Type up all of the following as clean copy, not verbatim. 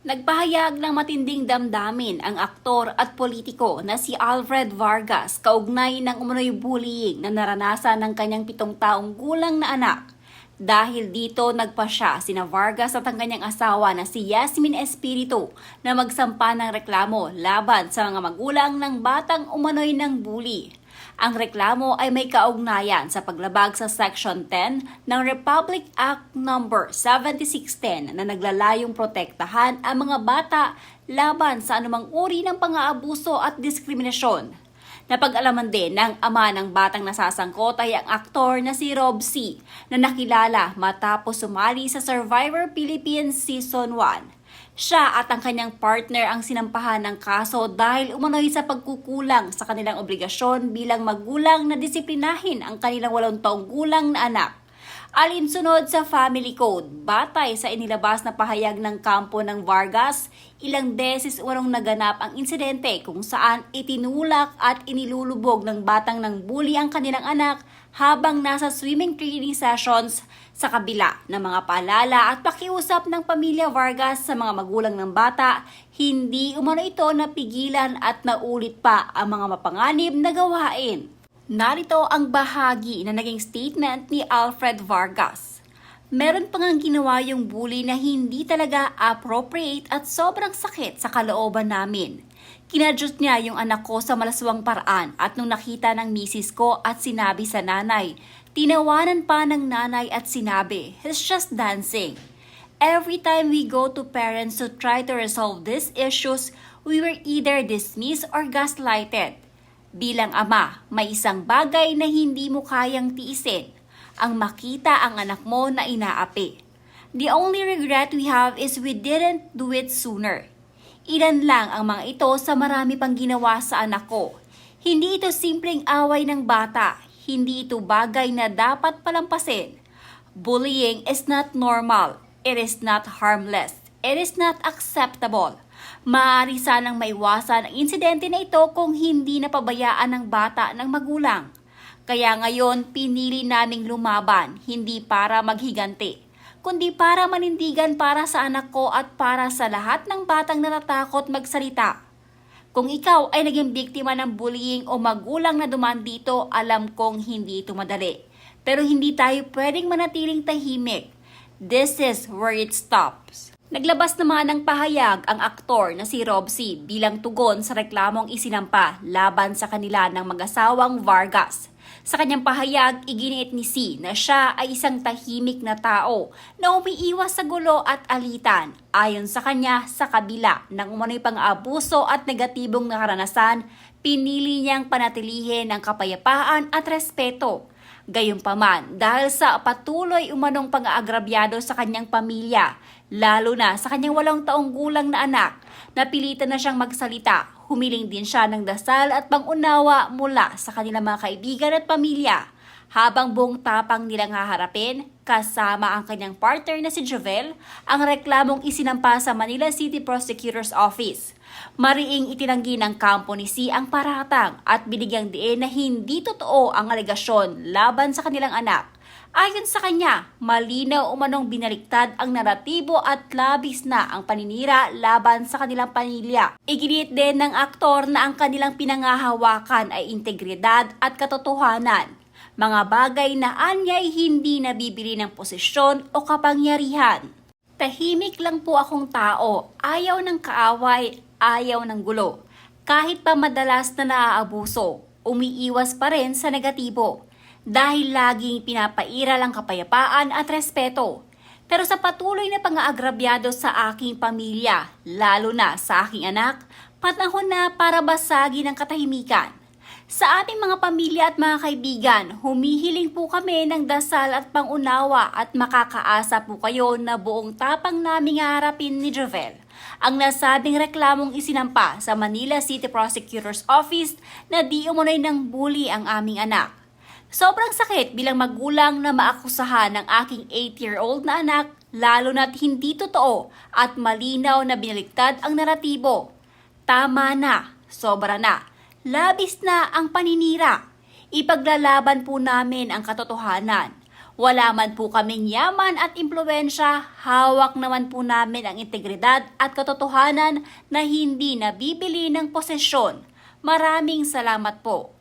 Nagpahayag ng matinding damdamin ang aktor at politiko na si Alfred Vargas kaugnay ng umano'y bullying na naranasan ng kanyang 7 taong gulang na anak. Dahil dito nagpa siya sina Vargas at ang kanyang asawa na si Yasmin Espiritu na magsampa ng reklamo laban sa mga magulang ng batang umano'y ng bully. Ang reklamo ay may kaugnayan sa paglabag sa Section 10 ng Republic Act No. 7610 na naglalayong protektahan ang mga bata laban sa anumang uri ng pang-aabuso at diskriminasyon. Napag-alaman din ng ama ng batang nasasangkot ay ang aktor na si Rob C. na nakilala matapos sumali sa Survivor Philippines Season 1. Siya at ang kanyang partner ang sinampahan ng kaso dahil umano'y sa pagkukulang sa kanilang obligasyon bilang magulang na disiplinahin ang kanilang 8 taong gulang na anak. Alinsunod sa Family Code, batay sa inilabas na pahayag ng kampo ng Vargas, ilang beses umanong naganap ang insidente kung saan itinulak at inilulubog ng batang ng bully ang kanilang anak habang nasa swimming training sessions sa kabila ng mga paalala at pakiusap ng pamilya Vargas sa mga magulang ng bata, hindi umano ito napigilan at naulit pa ang mga mapanganib na gawain. Narito ang bahagi na naging statement ni Alfred Vargas. Meron pa ngang ginawa yung bully na hindi talaga appropriate at sobrang sakit sa kalooban namin. Kinadyos niya yung anak ko sa malaswang paraan at nung nakita ng misis ko at sinabi sa nanay, tinawanan pa ng nanay at sinabi, he's just dancing. Every time we go to parents to try to resolve these issues, we were either dismissed or gaslighted. Bilang ama, may isang bagay na hindi mo kayang tiisin, ang makita ang anak mo na inaapi. The only regret we have is we didn't do it sooner. Ilan lang ang mga ito sa marami pang ginawa sa anak ko. Hindi ito simpleng away ng bata, hindi ito bagay na dapat palampasin. Bullying is not normal, it is not harmless, it is not acceptable. Maaari sanang maiwasan ang insidente na ito kung hindi napabayaan ng bata ng magulang. Kaya ngayon, pinili naming lumaban, hindi para maghiganti, kundi para manindigan para sa anak ko at para sa lahat ng batang natatakot magsalita. Kung ikaw ay naging biktima ng bullying o magulang na dumaan dito, alam kong hindi ito madali. Pero hindi tayo pwedeng manatiling tahimik. This is where it stops. Naglabas naman ng pahayag ang aktor na si Rob C. bilang tugon sa reklamong isinampa laban sa kanila ng mag-asawang Vargas. Sa kanyang pahayag, iginiit ni C. na siya ay isang tahimik na tao na umiiwas sa gulo at alitan. Ayon sa kanya, sa kabila ng umano'y pang-aabuso at negatibong nakaranasan, pinili niyang panatilihin ang kapayapaan at respeto. Gayunpaman, dahil sa patuloy umanong pang-aagrabyado sa kanyang pamilya, lalo na sa kanyang 8 taong gulang na anak, napilitan na siyang magsalita. Humiling din siya ng dasal at pang-unawa mula sa kanilang mga kaibigan at pamilya. Habang buong tapang nilang haharapin, kasama ang kanyang partner na si Jovel, ang reklamong isinampa sa Manila City Prosecutor's Office. Mariing itinanggi ng kampo ni C ang paratang at binigyang diin na hindi totoo ang alegasyon laban sa kanilang anak. Ayon sa kanya, malinaw umanong binaliktad ang naratibo at labis na ang paninira laban sa kanilang pamilya. Iginiit din ng aktor na ang kanilang pinangahawakan ay integridad at katotohanan. Mga bagay na anya'y hindi nabibili ng posisyon o kapangyarihan. Tahimik lang po akong tao, ayaw ng kaaway, ayaw ng gulo. Kahit pa madalas na naaabuso, umiiwas pa rin sa negatibo. Dahil laging pinapairal ang kapayapaan at respeto. Pero sa patuloy na pang-aagrabyado sa aking pamilya, lalo na sa aking anak, panahon na para basagin ang katahimikan. Sa ating mga pamilya at mga kaibigan, humihiling po kami ng dasal at pangunawa at makakaasa po kayo na buong tapang naming haharapin ni Jovel ang nasabing reklamong isinampa sa Manila City Prosecutor's Office na di umunoy ng bully ang aming anak. Sobrang sakit bilang magulang na maakusahan ng aking 8-year-old na anak, lalo na't hindi totoo at malinaw na binaliktad ang naratibo. Tama na, sobra na. Labis na ang paninira. Ipaglalaban po namin ang katotohanan. Wala man po kaming yaman at impluwensya, hawak naman po namin ang integridad at katotohanan na hindi nabibili ng posesyon. Maraming salamat po.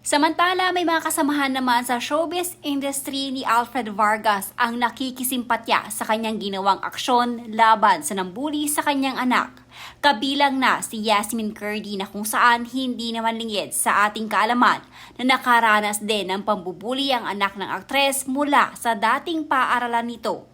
Samantala, may mga kasamahan naman sa showbiz industry ni Alfred Vargas ang nakikisimpatya sa kanyang ginawang aksyon laban sa nambuli sa kanyang anak. Kabilang na si Yasmin Curdy na kung saan hindi naman lingid sa ating kaalaman na nakaranas din ng pambubuli ang anak ng aktres mula sa dating paaralan nito.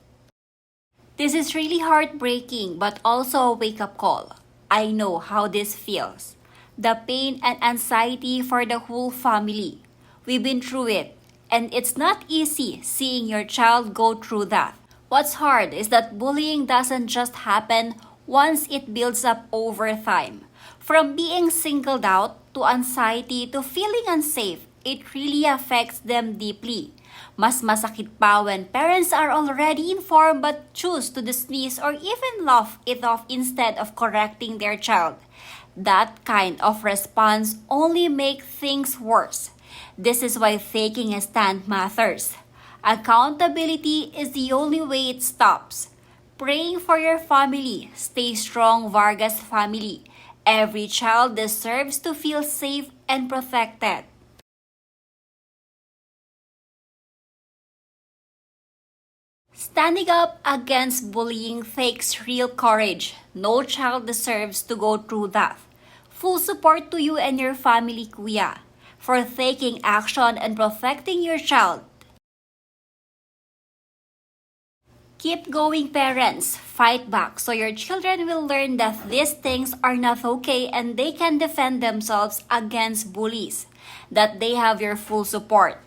This is really heartbreaking but also a wake-up call. I know how this feels. The pain and anxiety for the whole family. We've been through it, and it's not easy seeing your child go through that. What's hard is that bullying doesn't just happen once, it builds up over time. From being singled out to anxiety to feeling unsafe, it really affects them deeply. Mas masakit pa when parents are already informed but choose to dismiss or even laugh it off instead of correcting their child. That kind of response only makes things worse. This is why taking a stand matters. Accountability is the only way it stops. Praying for your family. Stay strong, Vargas family. Every child deserves to feel safe and protected. Standing up against bullying takes real courage. No child deserves to go through that. Full support to you and your family, Kuya, for taking action and protecting your child. Keep going, parents. Fight back so your children will learn that these things are not okay and they can defend themselves against bullies. That they have your full support.